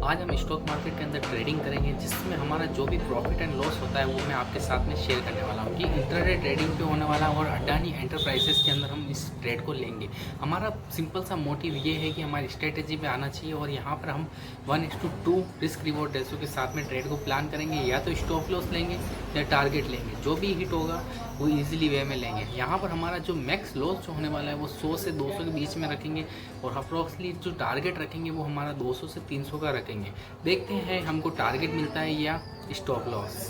आज हम stock market के अंदर ट्रेडिंग करेंगे, जिसमें हमारा जो भी प्रॉफिट एंड लॉस होता है वो मैं आपके साथ में शेयर करने वाला हूँ कि इंट्राडे ट्रेडिंग पे होने वाला है और अडानी एंटरप्राइजेस के अंदर हम इस ट्रेड को लेंगे। हमारा सिंपल सा मोटिव ये है कि हमारी स्ट्रेटेजी में आना चाहिए और यहाँ पर हम 1:2 रिस्क रिवॉर्ड रेशो के साथ में ट्रेड को प्लान करेंगे। या तो स्टॉप लॉस लेंगे या टारगेट लेंगे, जो भी हिट होगा वो इजीली वे में लेंगे। यहाँ पर हमारा जो मैक्स लॉस जो होने वाला है वो 100 से 200 के बीच में रखेंगे और अप्रॉक्सली जो टारगेट रखेंगे वो हमारा 200 से 300 का रखेंगे। देखते हैं हमको टारगेट मिलता है या स्टॉप लॉस।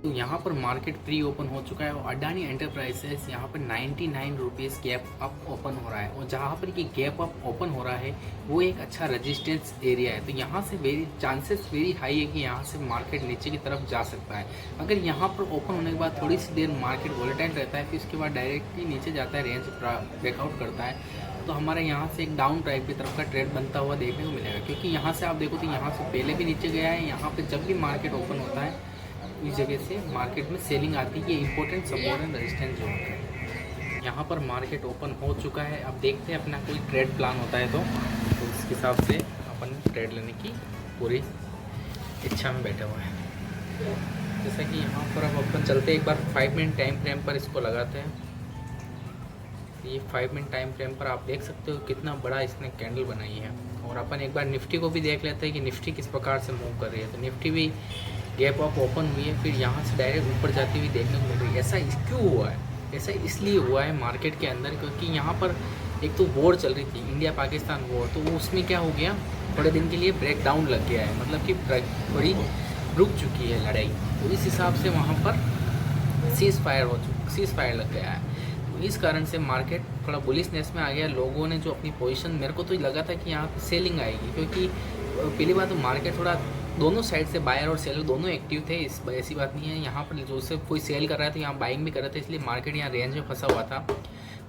तो यहाँ पर मार्केट प्री ओपन हो चुका है और अडानी एंटरप्राइजेस यहाँ पर 99 रुपीज़ गैप अप ओपन हो रहा है और जहाँ पर ये गैप अप ओपन हो रहा है वो एक अच्छा रेजिस्टेंस एरिया है। तो यहाँ से चांसेस वेरी हाई है कि यहाँ से मार्केट नीचे की तरफ जा सकता है। अगर यहाँ पर ओपन होने के बाद थोड़ी सी देर मार्केट वॉलेटाइल रहता है, फिर उसके बाद डायरेक्टली नीचे जाता है, रेंज ब्रेकआउट करता है, तो हमारे यहाँ से एक डाउन टाइप की तरफ का ट्रेड बनता हुआ देखने को मिलेगा। क्योंकि यहाँ से आप देखो तो यहाँ से पहले भी नीचे गया है। यहाँ पर जब भी मार्केट ओपन होता है इस जगह से मार्केट में सेलिंग आती है। ये important support and resistance zone है। यहाँ पर मार्केट ओपन हो चुका है। अब देखते हैं अपना कोई ट्रेड प्लान होता है तो इस हिसाब से अपन ट्रेड लेने की पूरी इच्छा में बैठे हुए हैं। जैसा कि यहाँ पर अब अपन चलते एक बार 5 मिनट टाइम फ्रेम पर इसको लगाते हैं। ये 5 मिनट टाइम फ्रेम पर आप देख सकते हो कितना बड़ा इसने कैंडल बनाई है। और अपन एक बार निफ्टी को भी देख लेते हैं कि निफ्टी किस प्रकार से मूव कर रही है। तो निफ्टी भी गैप अप ओपन हुई है, फिर यहाँ से डायरेक्ट ऊपर जाती हुई देखने को मिल रही है। ऐसा क्यों हुआ है? ऐसा इसलिए हुआ है मार्केट के अंदर क्योंकि यहाँ पर एक तो वॉर चल रही थी, इंडिया पाकिस्तान वॉर। तो वो उसमें क्या हो गया, थोड़े दिन के लिए ब्रेक डाउन लग गया है, मतलब कि बड़ी रुक चुकी है लड़ाई। तो इस हिसाब से वहाँ पर सीज फायर लग गया है। तो इस कारण से मार्केट थोड़ा बुलिशनेस में आ गया। लोगों ने जो अपनी पोजीशन, मेरे को तो लगा था कि यहाँ पर सेलिंग आएगी, क्योंकि पहली बात तो मार्केट थोड़ा दोनों साइड से बायर और सेलर दोनों एक्टिव थे। ऐसी बात नहीं है। यहाँ पर जो से कोई सेल कर रहा है तो यहाँ बाइंग भी कर रहे थे, इसलिए मार्केट यहाँ रेंज में फंसा हुआ था।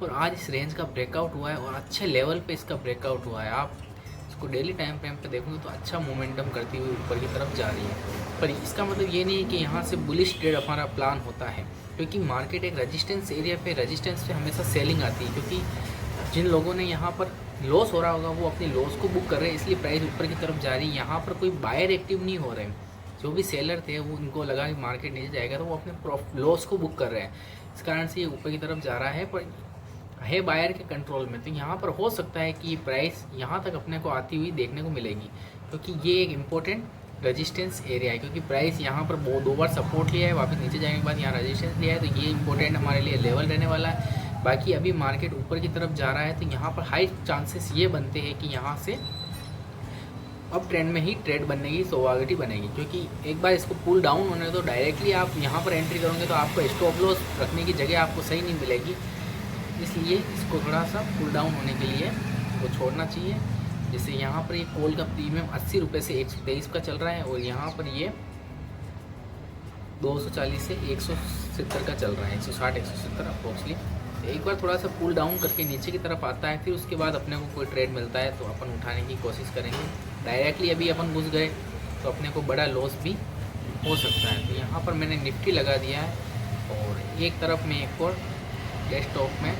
और आज इस रेंज का ब्रेकआउट हुआ है और अच्छे लेवल पे इसका ब्रेकआउट हुआ है। आप इसको डेली टाइम फ्रेम पे देखोगे तो अच्छा मोमेंटम करती हुई ऊपर की तरफ जा रही है। पर इसका मतलब ये नहीं है कि यहाँ से बुलिश ट्रेड हमारा प्लान होता है, क्योंकि मार्केट एक रेजिस्टेंस एरिया पे, रेजिस्टेंस पे हमेशा सेलिंग आती है। क्योंकि जिन लोगों ने यहाँ पर लॉस हो रहा होगा वो अपने लॉस को बुक कर रहे हैं, इसलिए प्राइस ऊपर की तरफ जा रही है। यहाँ पर कोई बायर एक्टिव नहीं हो रहे हैं। जो भी सेलर थे वो उनको लगा कि मार्केट नीचे जाएगा तो वो अपने लॉस को बुक कर रहे हैं। इस कारण से ये ऊपर की तरफ जा रहा है, पर है बायर के कंट्रोल में। तो यहाँ पर हो सकता है कि प्राइस यहाँ तक अपने को आती हुई देखने को मिलेगी, क्योंकि ये एक इम्पोर्टेंट रेजिस्टेंस एरिया है। क्योंकि प्राइस यहाँ पर 2 बार सपोर्ट लिया है, वापस नीचे जाने के बाद यहाँ रेजिस्टेंस लिया है, तो ये इंपॉर्टेंट हमारे लिए लेवल रहने वाला है। बाकी अभी मार्केट ऊपर की तरफ जा रहा है तो यहाँ पर हाई चांसेस ये बनते हैं कि यहाँ से अब ट्रेंड में ही ट्रेड बनने की प्रोबेबिलिटी बनेगी। क्योंकि एक बार इसको पुल डाउन होने तो डायरेक्टली आप यहाँ पर एंट्री करोगे तो आपको स्टॉप लॉस रखने की जगह आपको सही नहीं मिलेगी। इसलिए इसको थोड़ा सा पुल डाउन होने के लिए वो छोड़ना चाहिए। जैसे यहाँ पर ये कॉल का प्रीमियम 80 रुपये से 123 का चल रहा है और यहाँ पर ये 240 से 170 का चल रहा है, 160 170 अप्रोक्सली। एक बार थोड़ा सा पुल डाउन करके नीचे की तरफ आता है, फिर उसके बाद अपने को कोई ट्रेड मिलता है तो अपन उठाने की कोशिश करेंगे। डायरेक्टली अभी अपन घुस गए तो अपने को बड़ा लॉस भी हो सकता है। तो यहाँ पर मैंने निफ्टी लगा दिया है और एक तरफ में एक और डेस्कटॉप में एक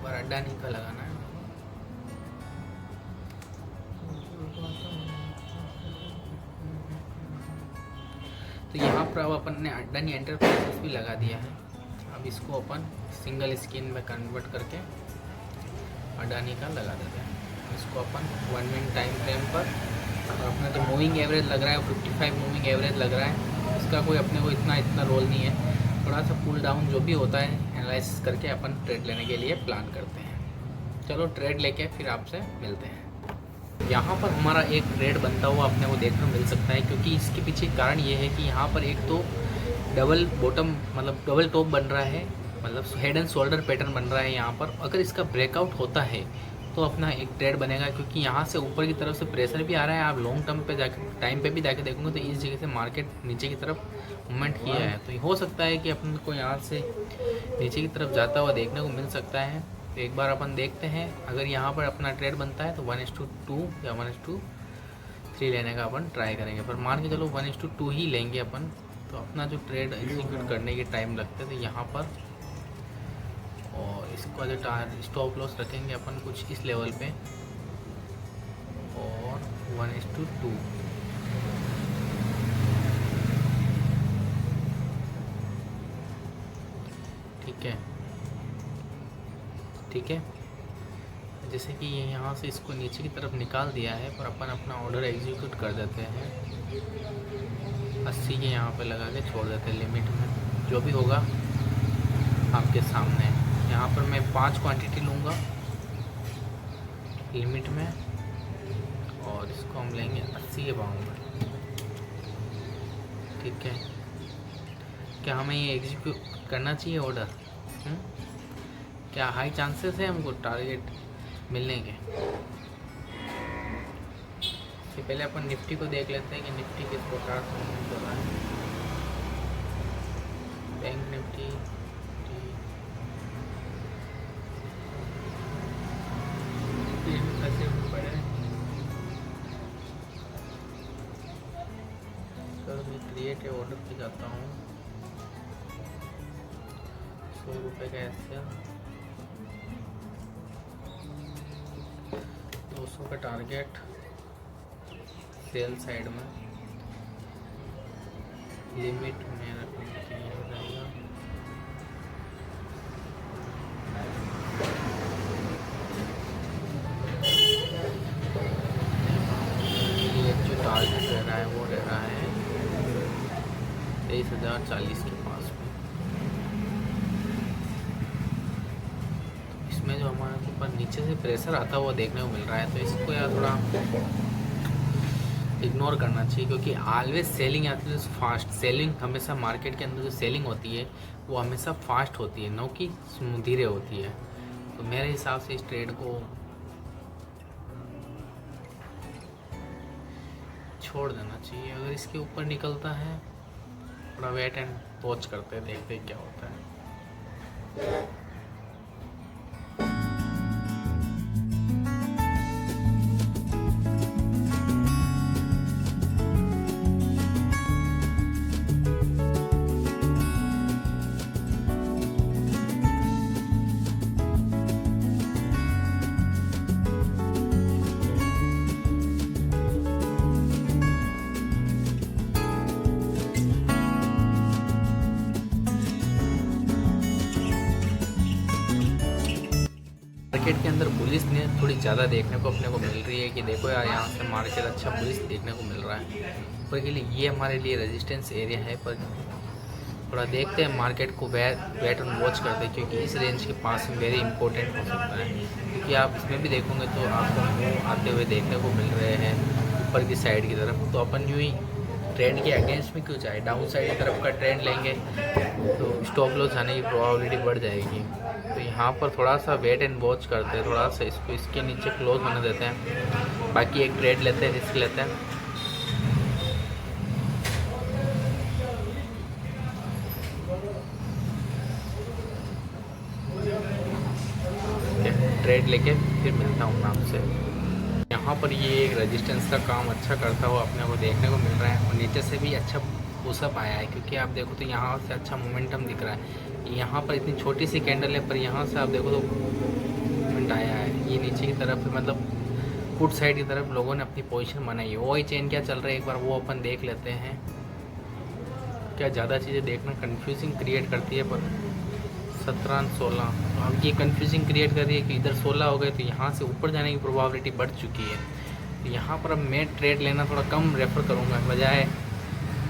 बार अडानी का लगाना है। तो यहाँ पर अब अपन ने अडानी एंटरप्राइजेस भी लगा दिया है। अब इसको अपन सिंगल स्क्रीन में कन्वर्ट करके अडानी का लगा देते हैं। इसको अपन 1 मिनट टाइम फ्रेम पर, और अपना जो मूविंग एवरेज लग रहा है 55 मूविंग एवरेज लग रहा है, इसका कोई अपने को इतना रोल नहीं है। थोड़ा सा पुल डाउन जो भी होता है एनालाइसिस करके अपन ट्रेड लेने के लिए प्लान करते हैं। चलो ट्रेड लेके फिर आपसे मिलते हैं। यहाँ पर हमारा एक ट्रेड बनता हुआ अपने को देखने को मिल सकता है, क्योंकि इसके पीछे कारण ये है कि यहाँ पर एक तो डबल बॉटम मतलब डबल टॉप बन रहा है, मतलब हेड एंड शोल्डर पैटर्न बन रहा है यहाँ पर। अगर इसका ब्रेकआउट होता है तो अपना एक ट्रेड बनेगा, क्योंकि यहाँ से ऊपर की तरफ से प्रेशर भी आ रहा है। आप लॉन्ग टर्म पे जाके टाइम पे भी जाके देखोगे तो इस जगह से मार्केट नीचे की तरफ मूवमेंट किया है। तो हो सकता है कि अपन को यहाँ से नीचे की तरफ जाता हुआ देखने को मिल सकता है। तो एक बार अपन देखते हैं, अगर यहाँ पर अपना ट्रेड बनता है तो 1:2 या 1:3 लेने का अपन ट्राई करेंगे। पर मान के चलो 1:2 ही लेंगे अपन, तो अपना जो ट्रेड एग्जीक्यूट करने के टाइम लगते हैं तो यहाँ पर, और इसका जो स्टॉप लॉस रखेंगे अपन कुछ इस लेवल पे, और 1:2। ठीक है, जैसे कि ये यहाँ से इसको नीचे की तरफ निकाल दिया है, पर अपन अपना ऑर्डर एग्जीक्यूट कर देते हैं 80 के यहाँ पे लगा के छोड़ देते हैं लिमिट में। जो भी होगा आपके सामने। यहाँ पर मैं 5 क्वांटिटी लूँगा लिमिट में, और इसको हम लेंगे 80 के भाव में। ठीक है, क्या हमें ये एग्जीक्यूट करना चाहिए ऑर्डर? क्या हाई चांसेस है हमको टारगेट मिलने के? इससे पहले अपन निफ्टी को देख लेते हैं कि निफ्टी किस प्रकार से मूव कर रहा है। बैंक निफ्टी कैसे पड़े, तो मैं क्रिएट ए ऑर्डर पे जाता हूँ। 100 रुपये का ऐसे 200 का टारगेट सेल साइड में, लिमिट में रहेगा। ये जो टारगेट रह रहा है वो रह रहा है 23,040 के पास में। इसमें जो हमारे ऊपर नीचे से प्रेशर आता हुआ देखने को मिल रहा है, तो इसको यार थोड़ा इग्नोर करना चाहिए, क्योंकि ऑलवेज सेलिंग आती है फास्ट। सेलिंग हमेशा मार्केट के अंदर जो सेलिंग होती है वो हमेशा फास्ट होती है, न कि धीरे होती है। तो मेरे हिसाब से इस ट्रेड को छोड़ देना चाहिए। अगर इसके ऊपर निकलता है थोड़ा वेट एंड वॉच करते हैं, देखते हैं क्या होता है। मार्केट के अंदर बुलिश ने थोड़ी ज़्यादा देखने को अपने को मिल रही है कि देखो यार यहाँ से मार्केट अच्छा बुलिश देखने को मिल रहा है। पर के लिए ये हमारे लिए रेजिस्टेंस एरिया है, पर थोड़ा देखते हैं मार्केट को वेट एंड वॉच करते हैं, क्योंकि इस रेंज के पास में वेरी इंपॉर्टेंट हो सकता है। क्योंकि आप इसमें भी देखोगे तो आपको मूव आते हुए देखने को मिल रहे हैं ऊपर की साइड की तरफ। तो अपन यूँ ही ट्रेंड के अगेंस्ट में क्यों जाए, डाउन साइड की तरफ का ट्रेंड लेंगे तो स्टॉप लॉस आने की प्रोबेबिलिटी बढ़ जाएगी। तो यहाँ पर थोड़ा सा वेट एंड वॉच करते हैं, थोड़ा सा इसको इसके नीचे क्लोज होने देते हैं, बाकी एक ट्रेड लेते हैं, रिस्क लेते हैं। ट्रेड लेके फिर मिलता हूँ मैं आपसे। यहाँ पर ये एक रेजिस्टेंस का काम अच्छा करता हुआ अपने को देखने को मिल रहा है, और नीचे से भी अच्छा पुशअप आया है, क्योंकि आप देखो तो यहाँ से अच्छा मोमेंटम दिख रहा है। यहाँ पर इतनी छोटी सी कैंडल है, पर यहाँ से आप देखो तो मोमेंट आया है। ये नीचे की तरफ मतलब पुट साइड की तरफ लोगों ने अपनी पोजीशन बनाई है। वही चेन क्या चल रहा है एक बार वो अपन देख लेते हैं। क्या ज़्यादा चीज़ें देखना कंफ्यूजिंग क्रिएट करती है, पर 17 16 तो अब ये कंफ्यूजिंग क्रिएट कर रही है कि इधर 16 हो गए, तो यहाँ से ऊपर जाने की प्रोबेबिलिटी बढ़ चुकी है। तो यहाँ पर अब मैं ट्रेड लेना थोड़ा कम रेफ़र करूँगा बजाय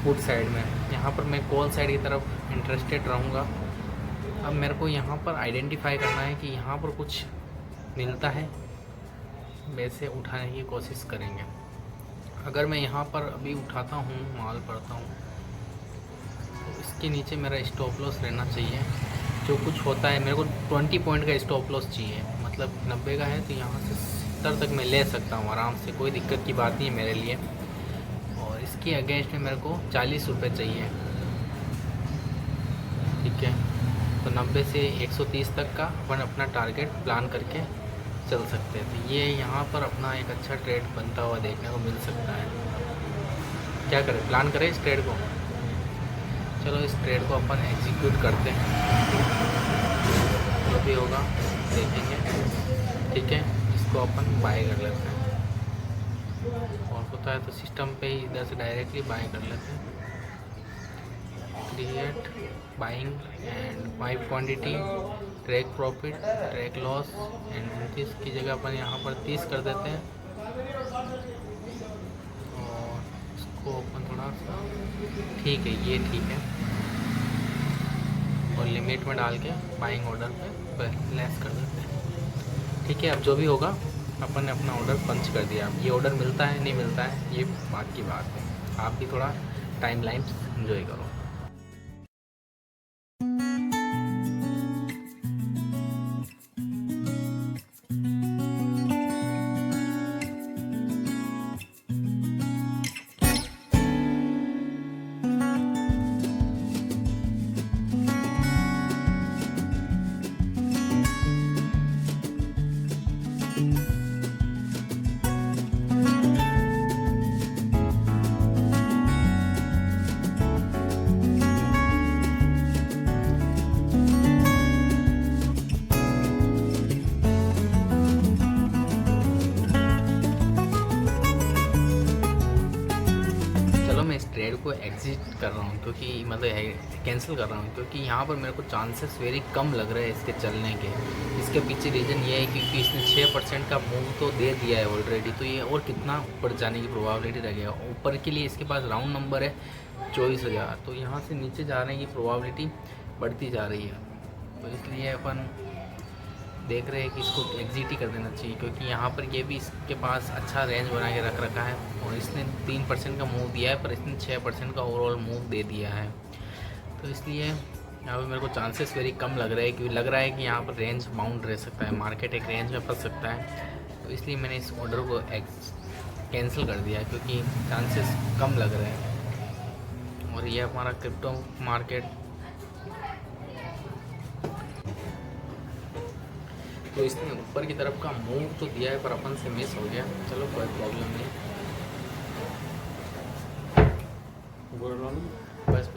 पुट साइड में। यहाँ पर मैं कॉल साइड की तरफ इंटरेस्टेड रहूँगा। अब मेरे को यहाँ पर आइडेंटिफाई करना है कि यहाँ पर कुछ मिलता है, वैसे उठाने की कोशिश करेंगे। अगर मैं यहाँ पर अभी उठाता हूँ, माल पड़ता हूँ, तो इसके नीचे मेरा स्टॉप लॉस रहना चाहिए। जो कुछ होता है मेरे को 20 पॉइंट का स्टॉप लॉस चाहिए, मतलब 90 का है तो यहाँ से 70 तक मैं ले सकता हूँ आराम से, कोई दिक्कत की बात नहीं है मेरे लिए। और इसके अगेंस्ट में मेरे को 40 रुपये चाहिए। ठीक है, तो 90 से 130 तक का अपन अपना टारगेट प्लान करके चल सकते हैं। तो ये यहाँ पर अपना एक अच्छा ट्रेड बनता हुआ देखने को मिल सकता है। क्या करें, प्लान करें इस ट्रेड को? चलो इस ट्रेड को अपन एग्जीक्यूट करते हैं, जो भी होगा देखेंगे। ठीक है, इसको अपन बाय कर लेते हैं, और होता है तो सिस्टम पे ही इधर से डायरेक्टली बाय कर लेते हैं। Create buying and by quantity, track profit, track loss and 29 की जगह अपन यहाँ पर 30 कर देते हैं, और इसको अपन थोड़ा सा ठीक है, ये ठीक है, और लिमिट में डाल के बाइंग ऑर्डर पे लेस कर देते हैं। ठीक है, अब जो भी होगा अपन ने अपना ऑर्डर पंच कर दिया। अब ये ऑर्डर मिलता है नहीं मिलता है ये बात की बात है, आप भी थोड़ा टाइम लाइन एंजॉय करो। ट्रेड को एग्जिट कर रहा हूँ, क्योंकि मतलब कैंसिल कर रहा हूँ, क्योंकि यहाँ पर मेरे को चांसेस वेरी कम लग रहे हैं इसके चलने के। इसके पीछे रीज़न ये है क्योंकि इसने 6% का मूव तो दे दिया है ऑलरेडी, तो ये और कितना ऊपर जाने की प्रोबेबिलिटी रह गया। ऊपर के लिए इसके पास राउंड नंबर है 24,000, तो यहाँ से नीचे जाने की प्रोबेबिलिटी बढ़ती जा रही है। तो इसलिए अपन देख रहे हैं कि इसको एग्जिट ही कर देना चाहिए, क्योंकि यहाँ पर ये भी इसके पास अच्छा रेंज बना के रख रखा है, और इसने 3% का मूव दिया है, पर इसने 6% का ओवरऑल मूव दे दिया है। तो इसलिए यहाँ पर मेरे को चांसेस वेरी कम लग रहे हैं, क्योंकि लग रहा है कि यहाँ पर रेंज बाउंड रह सकता है, मार्केट एक रेंज में फंस सकता है। तो इसलिए मैंने इस ऑर्डर को कैंसिल कर दिया, क्योंकि चांसेस कम लग रहे हैं। और ये हमारा क्रिप्टो मार्केट, तो इसने ऊपर की तरफ का मूव तो दिया है, पर अपन से मिस हो गया। चलो कोई प्रॉब्लम नहीं, बस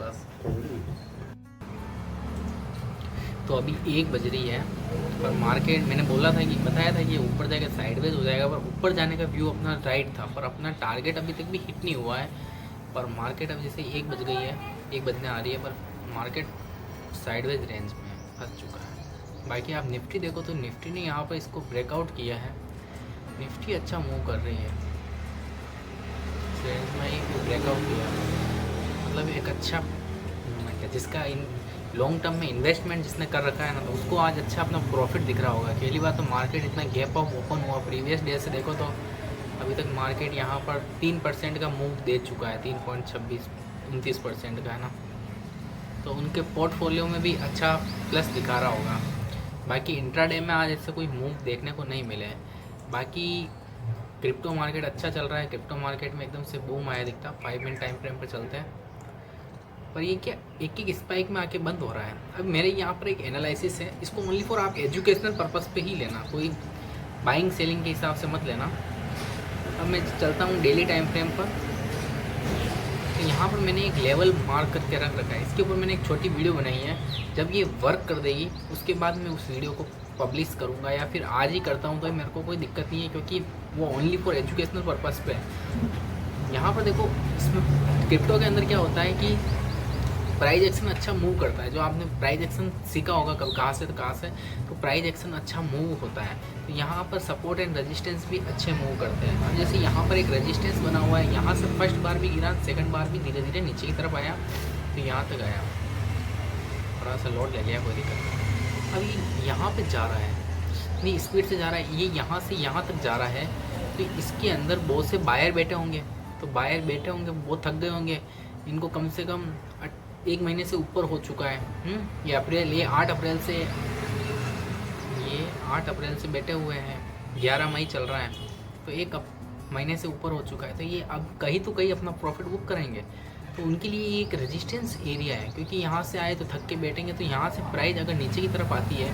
तो अभी 1 बज रही है, पर मार्केट मैंने बोला था कि बताया था कि ऊपर जाएगा, साइडवेज हो जाएगा, पर ऊपर जाने का व्यू अपना राइट था, पर अपना टारगेट अभी तक भी हिट नहीं हुआ है। पर मार्केट अब जैसे 1 बज गई है, 1 बजने आ रही है, पर मार्केट साइडवेज रेंज में फंस चुका है। बाकी आप निफ्टी देखो तो निफ्टी ने यहाँ पर इसको ब्रेकआउट किया है, निफ्टी अच्छा मूव कर रही है, रेंज में ही ब्रेकआउट किया, मतलब एक अच्छा मूवमेंट है। जिसका इन लॉन्ग टर्म में इन्वेस्टमेंट जिसने कर रखा है ना, तो उसको आज अच्छा अपना प्रॉफिट दिख रहा होगा। पहली बात तो मार्केट इतना गैप अप ओपन हुआ, प्रीवियस डे से देखो तो अभी तक मार्केट यहाँ पर 3% का मूव दे चुका है, 3.29% का है ना, तो उनके पोर्टफोलियो में भी अच्छा प्लस दिखा रहा होगा। बाकी इंट्राडे में आज ऐसे कोई मूव देखने को नहीं मिले हैं। बाकी क्रिप्टो मार्केट अच्छा चल रहा है, क्रिप्टो मार्केट में एकदम से बूम आया दिखता, 5 मिनट टाइम फ्रेम पर चलते हैं, पर ये क्या एक स्पाइक में आके बंद हो रहा है। अब मेरे यहाँ पर एक एनालिसिस है, इसको ओनली फॉर आप एजुकेशनल पर्पस पे ही लेना, कोई बाइंग सेलिंग के हिसाब से मत लेना। अब मैं चलता हूँ डेली टाइम फ्रेम पर, तो यहाँ पर मैंने एक लेवल मार्क करके रख रखा है, इसके ऊपर मैंने एक छोटी वीडियो बनाई है। जब ये वर्क कर देगी उसके बाद मैं उस वीडियो को पब्लिश करूँगा, या फिर आज ही करता हूँ तो मेरे को कोई दिक्कत नहीं है, क्योंकि वो ओनली फॉर एजुकेशनल पर्पस पे है। यहाँ पर देखो, इसमें क्रिप्टो के अंदर क्या होता है कि प्राइस एक्शन अच्छा मूव करता है। जो आपने प्राइस एक्शन सीखा होगा कब, कहाँ से तो कहाँ से, तो प्राइस एक्शन अच्छा मूव होता है। तो यहाँ पर सपोर्ट एंड रेजिस्टेंस भी अच्छे मूव करते हैं। अब जैसे यहाँ पर एक रेजिस्टेंस बना हुआ है, यहाँ से फर्स्ट बार भी गिरा, सेकंड बार भी धीरे धीरे नीचे की तरफ आया, तो यहाँ तक आया, थोड़ा सा लोड ले लिया, कोई दिक्कत नहीं। अभी यहाँ पर जा रहा है, इतनी स्पीड से जा रहा है, ये यहाँ से यहाँ तक जा रहा है, तो इसके अंदर बहुत से बायर बैठे होंगे, तो बायर बैठे होंगे वो थक गए होंगे, इनको कम से कम 1 महीने से ऊपर हो चुका है। ये 8 अप्रैल से बैठे हुए हैं, 11 मई चल रहा है, तो 1 महीने से ऊपर हो चुका है। तो ये अब कहीं तो कहीं अपना प्रॉफिट बुक करेंगे। तो उनके लिए ये एक रेजिस्टेंस एरिया है, क्योंकि यहाँ से आए तो थक के बैठेंगे, तो यहाँ से प्राइस अगर नीचे की तरफ आती है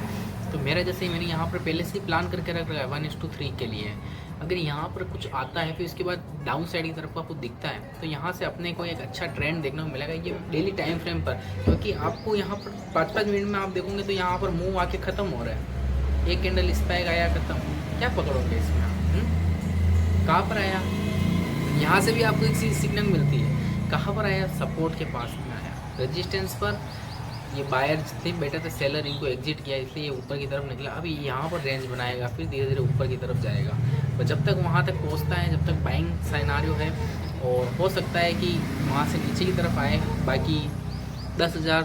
तो मेरा जैसे मैंने यहाँ पर पहले से प्लान करके रख रखा है 1:3 के लिए। अगर यहाँ पर कुछ आता है फिर उसके बाद डाउन साइड की तरफ आपको दिखता है, तो यहाँ से अपने को एक अच्छा ट्रेंड देखने को मिलेगा ये डेली टाइम फ्रेम पर, क्योंकि आपको यहाँ पर 5-5 मिनट में आप देखोगे तो यहाँ पर मूव आके ख़त्म हो रहा है। एक कैंडल स्पाइक आया, ख़त्म, क्या पकड़ोगे इसमें आप? कहाँ पर आया? यहाँ से भी आपको एक चीज़ सीखने को मिलती है, कहाँ पर आया? सपोर्ट के पास में आया, रेजिस्टेंस पर। ये बायर थे, बैठे थे सेलर, इनको एग्जिट किया इसलिए ये ऊपर की तरफ निकला। अभी यहाँ पर रेंज बनाएगा, फिर धीरे धीरे ऊपर की तरफ जाएगा। तो जब तक वहाँ तक पहुँचता है, जब तक बाइंग सिनेरियो है, और हो सकता है कि वहाँ से नीचे की तरफ आए। बाकी 10,000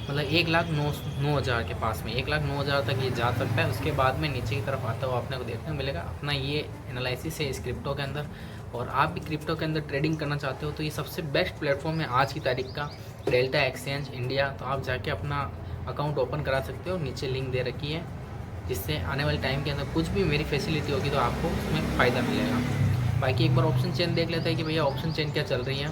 मतलब 1,09,000 के पास में 1,09,000 तक ये जा सकता है। उसके बाद में नीचे की तरफ आता हुआ अपने को देखने को मिलेगा। अपना ये एनालिसिस है इस क्रिप्टो के अंदर, और आप भी क्रिप्टो के अंदर ट्रेडिंग करना चाहते हो तो ये सबसे बेस्ट प्लेटफॉर्म है आज की तारीख का, डेल्टा एक्सचेंज इंडिया। तो आप जाके अपना अकाउंट ओपन करा सकते हो, नीचे लिंक दे रखी है, जिससे आने वाले टाइम के अंदर कुछ भी मेरी फैसिलिटी होगी तो आपको उसमें फ़ायदा मिलेगा। बाकी एक बार ऑप्शन चेन देख लेते हैं कि भैया ऑप्शन चेन क्या चल रही है।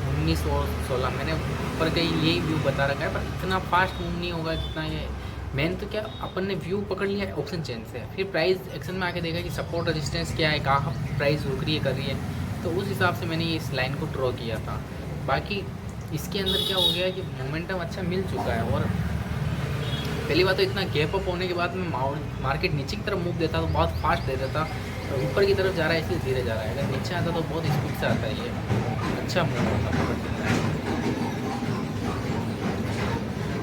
19 और 16 मैंने ऊपर का यही व्यू बता रखा है, पर इतना फास्ट मूव नहीं होगा जितना ये। मैंने तो क्या अपन ने व्यू पकड़ लिया है ऑप्शन चेन से, फिर प्राइस एक्शन में आके देखा कि सपोर्ट रेजिस्टेंस क्या है, कहाँ प्राइस रुक रही है, कर रही है, तो उस हिसाब से मैंने इस लाइन को ड्रॉ किया था। बाकी इसके अंदर क्या हो गया कि मोमेंटम अच्छा मिल चुका है, और पहली बात तो इतना गैप अप होने के बाद में मार्केट नीचे की तरफ मूव देता तो बहुत फास्ट दे देता, तो ऊपर की तरफ जा रहा है इसलिए धीरे जा रहा है। अगर नीचे आता तो बहुत स्पीड से आता है, ये अच्छा मूव होता।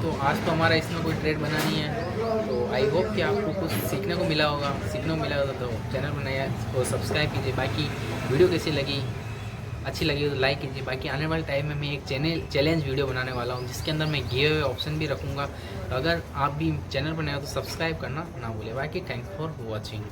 तो आज तो हमारा इसमें कोई ट्रेड बना नहीं है, तो आई होप कि आपको कुछ सीखने को मिला होगा। तो चैनल को नया तो सब्सक्राइब कीजिए। बाकी वीडियो कैसी लगी, अच्छी लगी तो लाइक कीजिए। बाकी आने वाले टाइम में मैं एक चैलेंज वीडियो बनाने वाला हूँ, जिसके अंदर मैं गिव अवे ऑप्शन भी रखूँगा। तो अगर आप भी चैनल पर नए हो तो सब्सक्राइब करना ना भूलें। बाकी थैंक्स फॉर वॉचिंग।